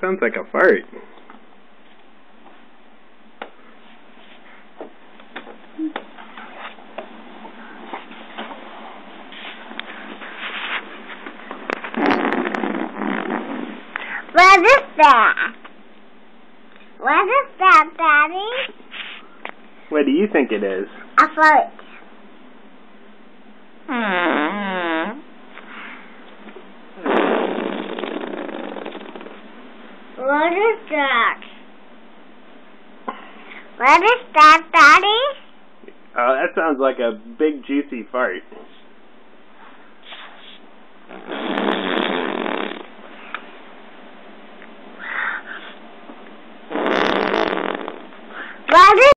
Sounds like a fart. What is that? What is that, Daddy? What do you think it is? A fart. What is that? What is that, Daddy? Oh, that sounds like a big juicy fart. What is